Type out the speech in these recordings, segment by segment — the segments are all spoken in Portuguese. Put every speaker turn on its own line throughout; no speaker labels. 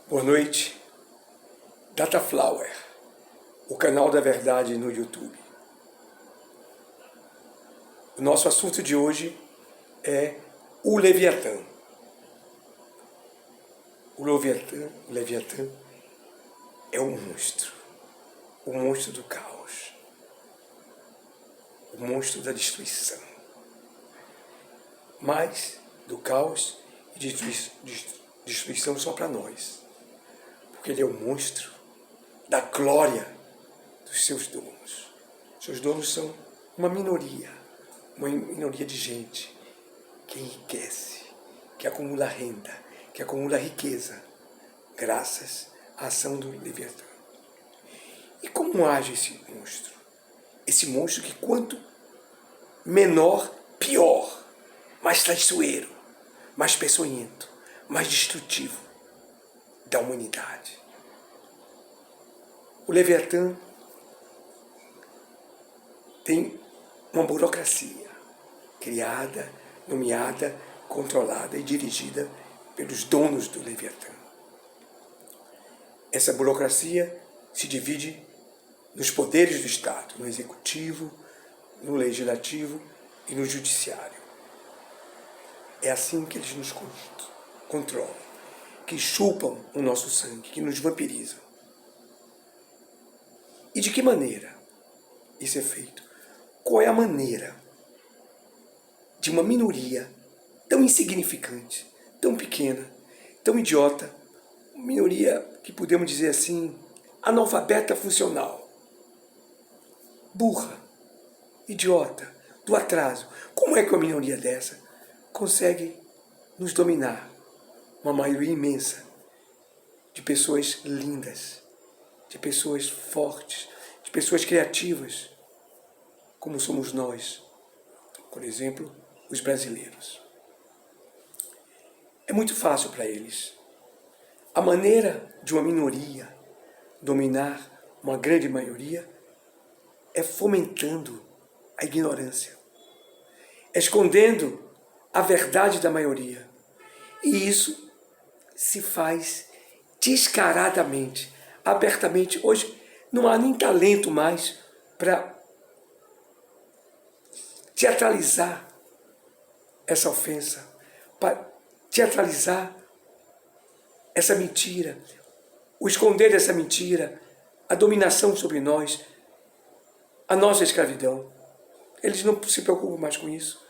Boa noite, Dataflower, o canal da verdade no YouTube. O nosso assunto de hoje é o Leviatã. O Leviatã é um monstro, o monstro do caos, o monstro da destruição. Mas do caos e destruição só para nós. Porque ele é o monstro da glória dos seus donos. Seus donos são uma minoria de gente que enriquece, que acumula renda, que acumula riqueza, graças à ação do Leviatã. E como age esse monstro? Esse monstro que quanto menor, pior, mais traiçoeiro, mais peçonhento, mais destrutivo da humanidade. O Leviatã tem uma burocracia criada, nomeada, controlada e dirigida pelos donos do Leviatã. Essa burocracia se divide nos poderes do Estado, no executivo, no legislativo e no judiciário. É assim que eles nos controlam, que chupam o nosso sangue, que nos vampirizam. E de que maneira isso é feito? Qual é a maneira de uma minoria tão insignificante, tão pequena, tão idiota, uma minoria que podemos dizer assim, analfabeta funcional, burra, idiota, do atraso. Como é que uma minoria dessa consegue nos dominar? Uma maioria imensa de pessoas lindas, de pessoas fortes, de pessoas criativas, como somos nós, por exemplo, os brasileiros. É muito fácil para eles. A maneira de uma minoria dominar uma grande maioria é fomentando a ignorância, escondendo a verdade da maioria. E isso se faz descaradamente, abertamente. Hoje não há nem talento mais para teatralizar essa ofensa, para teatralizar essa mentira, o esconder dessa mentira, a dominação sobre nós, a nossa escravidão. Eles não se preocupam mais com isso.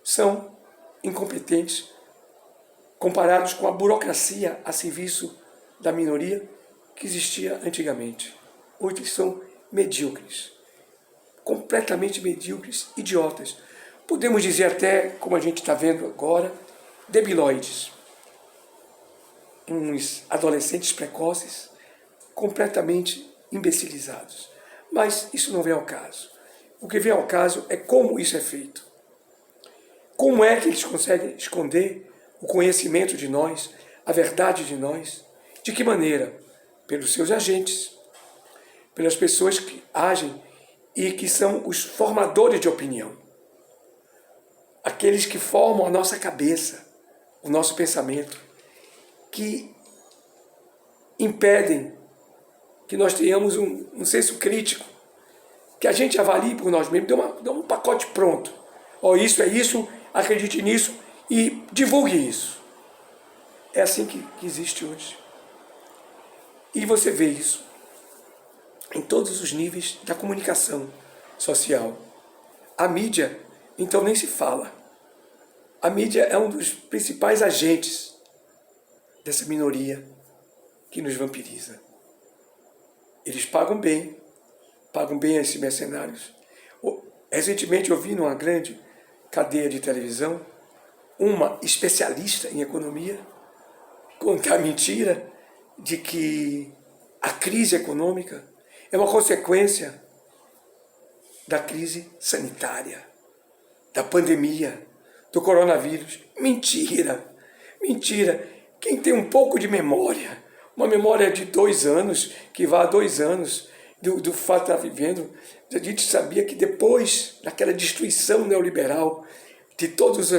São incompetentes comparados com a burocracia a serviço da minoria que existia antigamente. Hoje eles são medíocres, completamente medíocres, idiotas. Podemos dizer até, como a gente está vendo agora, debilóides. Uns adolescentes precoces, completamente imbecilizados. Mas isso não vem ao caso. O que vem ao caso é como isso é feito. Como é que eles conseguem esconder o conhecimento de nós, a verdade de nós? De que maneira? Pelos seus agentes, pelas pessoas que agem e que são os formadores de opinião. Aqueles que formam a nossa cabeça, o nosso pensamento, que impedem que nós tenhamos um senso crítico, que a gente avalie por nós mesmos, dê um pacote pronto. Ó, isso é isso, acredite nisso e divulgue isso. É assim que existe hoje. E você vê isso em todos os níveis da comunicação social. A mídia, então, nem se fala. A mídia é um dos principais agentes dessa minoria que nos vampiriza. Eles pagam bem a esses mercenários. Recentemente eu vi numa grande cadeia de televisão uma especialista em economia contar a mentira de que a crise econômica é uma consequência da crise sanitária, da pandemia, do coronavírus. Mentira! Mentira! Quem tem um pouco de memória, uma memória de 2 anos, que vai a 2 anos do fato de estar vivendo, a gente sabia que depois daquela destruição neoliberal, de todas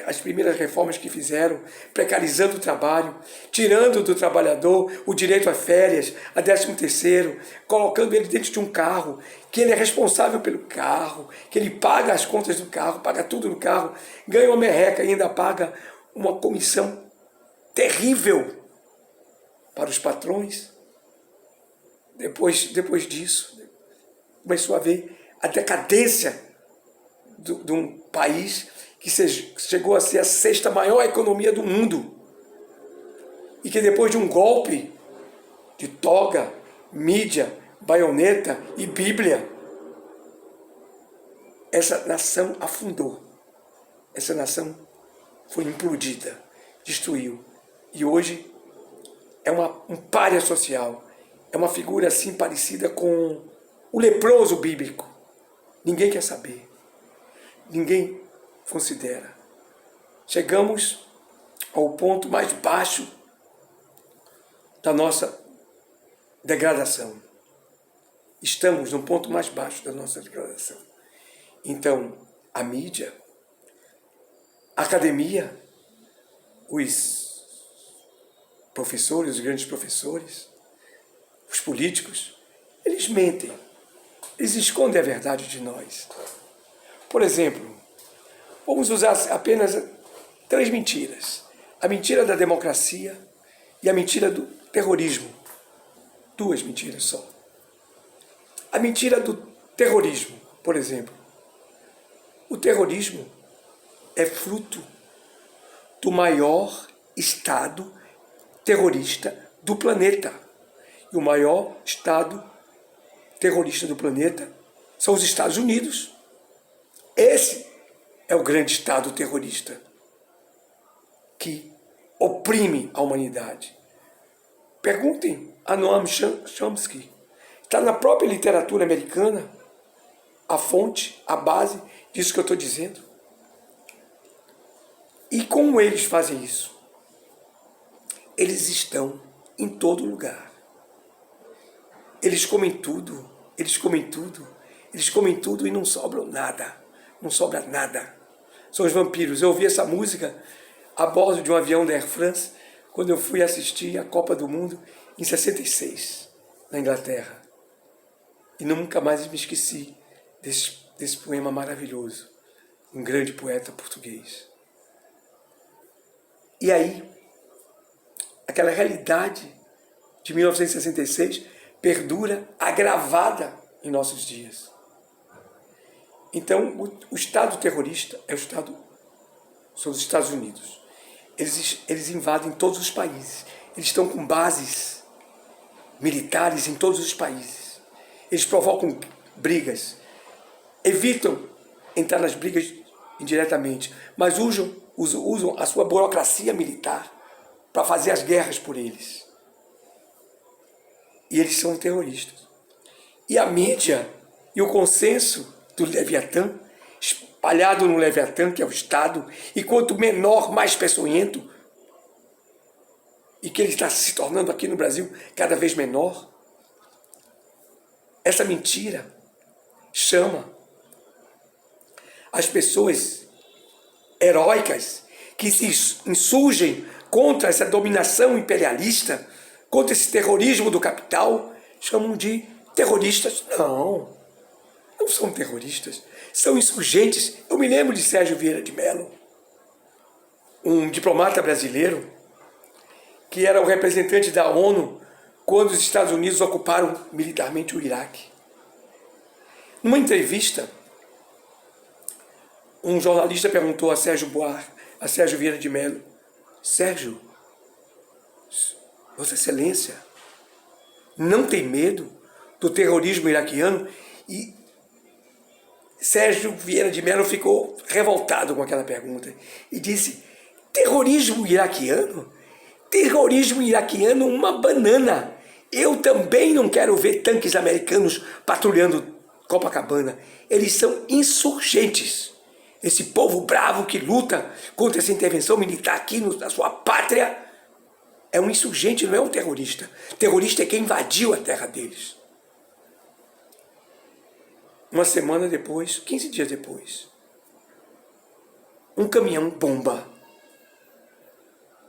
as primeiras reformas que fizeram, precarizando o trabalho, tirando do trabalhador o direito a férias, a 13º, colocando ele dentro de um carro, que ele é responsável pelo carro, que ele paga as contas do carro, paga tudo no carro, ganha uma merreca e ainda paga uma comissão terrível para os patrões. Depois disso, começou a ver a decadência de um país que chegou a ser a 6ª maior economia do mundo e que depois de um golpe de toga, mídia, baioneta e Bíblia, essa nação afundou, essa nação foi implodida, destruiu, e hoje é um pária social, é uma figura assim parecida com o leproso bíblico. Ninguém quer saber, ninguém considera. Chegamos ao ponto mais baixo da nossa degradação. Estamos no ponto mais baixo da nossa degradação. Então, a mídia, a academia, os professores, os grandes professores, os políticos, eles mentem, eles escondem a verdade de nós. Por exemplo, vamos usar apenas 3 mentiras. A mentira da democracia e a mentira do terrorismo. 2 mentiras só. A mentira do terrorismo, por exemplo. O terrorismo é fruto do maior Estado terrorista do planeta. E o maior Estado terrorista do planeta são os Estados Unidos. Esse é o grande Estado terrorista que oprime a humanidade. Perguntem a Noam Chomsky. Está na própria literatura americana a fonte, a base disso que eu estou dizendo. E como eles fazem isso? Eles estão em todo lugar. Eles comem tudo, eles comem tudo, eles comem tudo e não sobra nada. Não sobra nada. São os vampiros. Eu ouvi essa música a bordo de um avião da Air France quando eu fui assistir a Copa do Mundo em 66, na Inglaterra. E nunca mais me esqueci desse poema maravilhoso. Um grande poeta português. E aí, aquela realidade de 1966 perdura agravada em nossos dias. Então, o Estado terrorista são os Estados Unidos. Eles invadem todos os países. Eles estão com bases militares em todos os países. Eles provocam brigas, evitam entrar nas brigas indiretamente, mas usam a sua burocracia militar para fazer as guerras por eles. E eles são terroristas. E a mídia e o consenso do Leviatã, espalhado no Leviatã, que é o Estado, e quanto menor, mais peçonhento, e que ele está se tornando aqui no Brasil cada vez menor, essa mentira chama as pessoas heróicas que se insurgem contra essa dominação imperialista, contra esse terrorismo do capital, chamam de terroristas. Não são terroristas, são insurgentes. Eu me lembro de Sérgio Vieira de Mello, um diplomata brasileiro, que era o representante da ONU quando os Estados Unidos ocuparam militarmente o Iraque. Numa entrevista, um jornalista perguntou a Sérgio Vieira de Mello: Sérgio, Vossa Excelência não tem medo do terrorismo iraquiano? E Sérgio Vieira de Mello ficou revoltado com aquela pergunta e disse: terrorismo iraquiano? Terrorismo iraquiano, uma banana. Eu também não quero ver tanques americanos patrulhando Copacabana. Eles são insurgentes. Esse povo bravo que luta contra essa intervenção militar aqui na sua pátria é um insurgente, não é um terrorista. Terrorista é quem invadiu a terra deles. Uma semana depois, 15 dias depois, um caminhão-bomba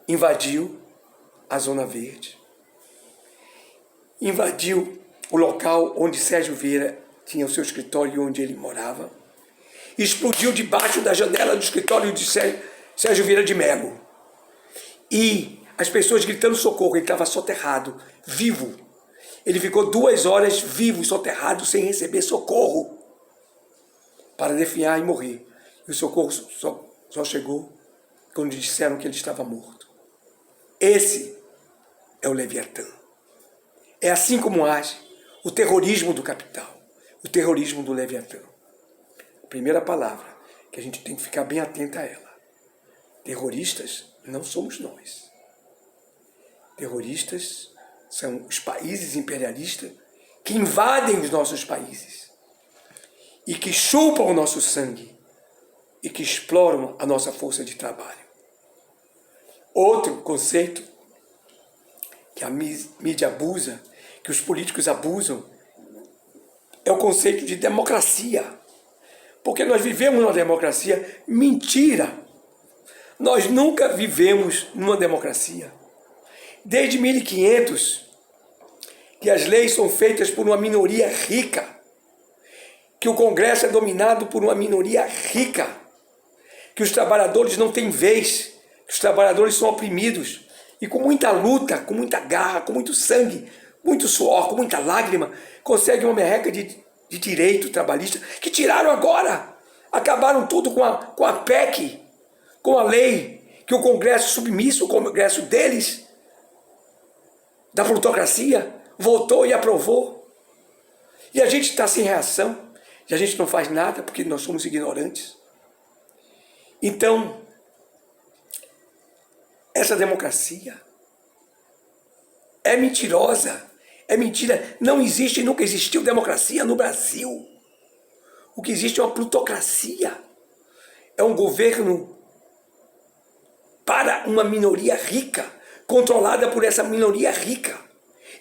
invadiu a Zona Verde, invadiu o local onde Sérgio Vieira tinha o seu escritório e onde ele morava, explodiu debaixo da janela do escritório de Sérgio Vieira de Mello. E as pessoas gritando socorro, ele estava soterrado, vivo. Ele ficou 2 horas vivo, soterrado, sem receber socorro, para definhar e morrer. E o socorro só chegou quando disseram que ele estava morto. Esse é o Leviatã. É assim como age o terrorismo do capital, o terrorismo do Leviatã. A primeira palavra, que a gente tem que ficar bem atento a ela. Terroristas não somos nós. Terroristas são os países imperialistas que invadem os nossos países e que chupam o nosso sangue e que exploram a nossa força de trabalho. Outro conceito que a mídia abusa, que os políticos abusam, é o conceito de democracia. Porque nós vivemos numa democracia. Mentira! Nós nunca vivemos numa democracia. Desde 1500, que as leis são feitas por uma minoria rica, que o Congresso é dominado por uma minoria rica, que os trabalhadores não têm vez, que os trabalhadores são oprimidos, e com muita luta, com muita garra, com muito sangue, muito suor, com muita lágrima, conseguem uma merreca de direito trabalhista, que tiraram agora, acabaram tudo com a PEC, com a lei, que o Congresso submisso, o Congresso deles, da plutocracia, votou e aprovou. E a gente está sem reação, e a gente não faz nada porque nós somos ignorantes. Então, essa democracia é mentirosa, é mentira. Não existe e nunca existiu democracia no Brasil. O que existe é uma plutocracia. É um governo para uma minoria rica, controlada por essa minoria rica.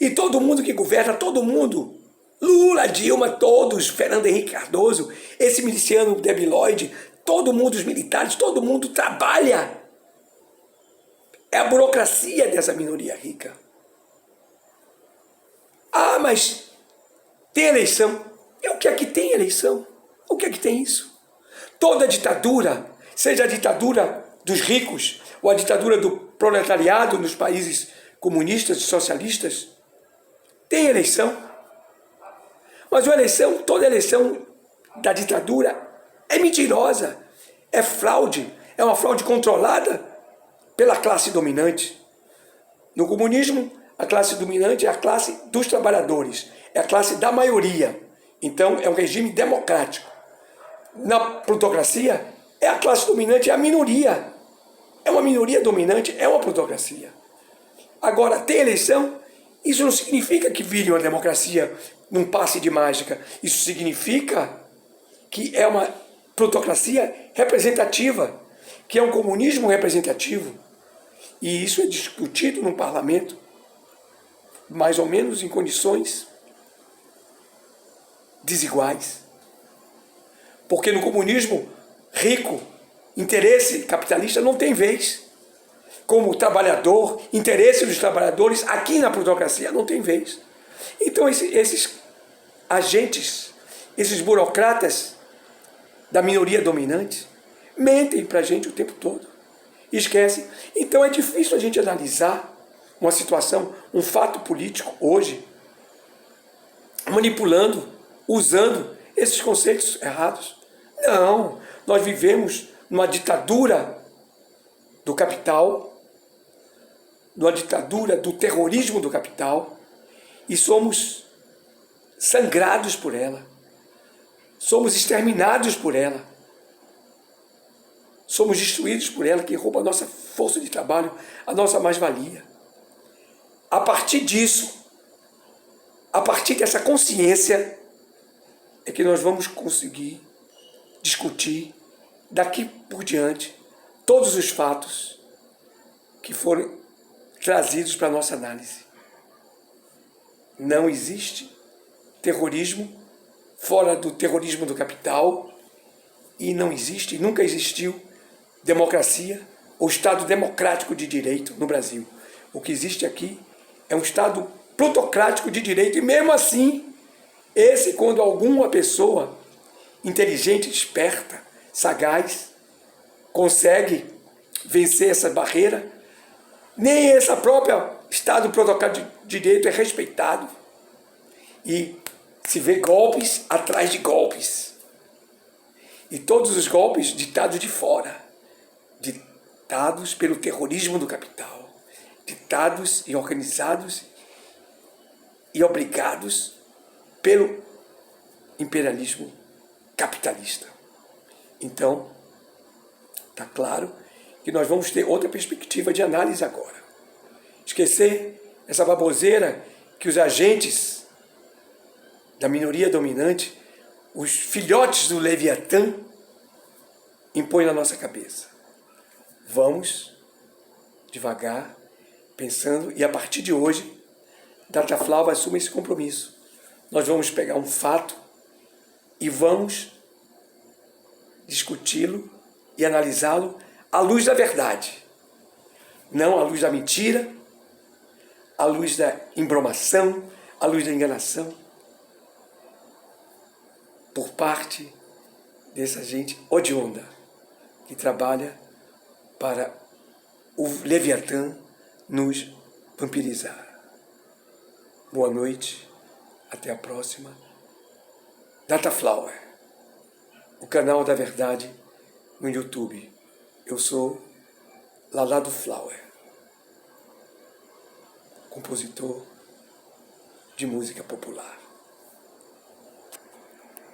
E todo mundo que governa, todo mundo, Lula, Dilma, todos, Fernando Henrique Cardoso, esse miliciano debilóide, todo mundo, os militares, todo mundo trabalha. É a burocracia dessa minoria rica. Ah, mas tem eleição. E o que é que tem eleição? O que é que tem isso? Toda ditadura, seja a ditadura dos ricos ou a ditadura do proletariado nos países comunistas e socialistas, tem eleição. Mas toda eleição da ditadura é mentirosa, é fraude, é uma fraude controlada pela classe dominante. No comunismo, a classe dominante é a classe dos trabalhadores, é a classe da maioria. Então, é um regime democrático. Na plutocracia, é a classe dominante, é a minoria. É uma minoria dominante, é uma plutocracia. Agora, tem eleição, isso não significa que vire uma democracia num passe de mágica. Isso significa que é uma plutocracia representativa, que é um comunismo representativo. E isso é discutido no parlamento, mais ou menos em condições desiguais. Porque no comunismo, rico, interesse capitalista não tem vez. Como trabalhador, interesse dos trabalhadores, aqui na plutocracia não tem vez. Então esses agentes, esses burocratas da minoria dominante, mentem para a gente o tempo todo. Esquecem. Então é difícil a gente analisar uma situação, um fato político hoje, manipulando, usando esses conceitos errados. Não, nós vivemos numa ditadura do capital, numa ditadura do terrorismo do capital, e somos sangrados por ela, somos exterminados por ela, somos destruídos por ela, que rouba a nossa força de trabalho, a nossa mais-valia. A partir disso, a partir dessa consciência, é que nós vamos conseguir discutir daqui por diante todos os fatos que foram trazidos para a nossa análise. Não existe terrorismo fora do terrorismo do capital, e não existe, nunca existiu, democracia ou Estado democrático de direito no Brasil. O que existe aqui é um Estado plutocrático de direito, e mesmo assim, quando alguma pessoa inteligente, esperta, sagaz, consegue vencer essa barreira, nem esse próprio Estado plutocrático de direito é respeitado. E se vê golpes atrás de golpes. E todos os golpes ditados de fora, ditados pelo terrorismo do capital, ditados e organizados e obrigados pelo imperialismo capitalista. Então, está claro que nós vamos ter outra perspectiva de análise agora. Esquecer essa baboseira que os agentes da minoria dominante, os filhotes do Leviatã, impõem na nossa cabeça. Vamos devagar, pensando, e a partir de hoje, Dataflow assume esse compromisso. Nós vamos pegar um fato e vamos discuti-lo e analisá-lo à luz da verdade, não à luz da mentira, à luz da embromação, à luz da enganação, por parte dessa gente odionda que trabalha para o Leviatã nos vampirizar. Boa noite, até a próxima. Dataflower, o canal da verdade no YouTube. Eu sou Lalado Flower, compositor de música popular.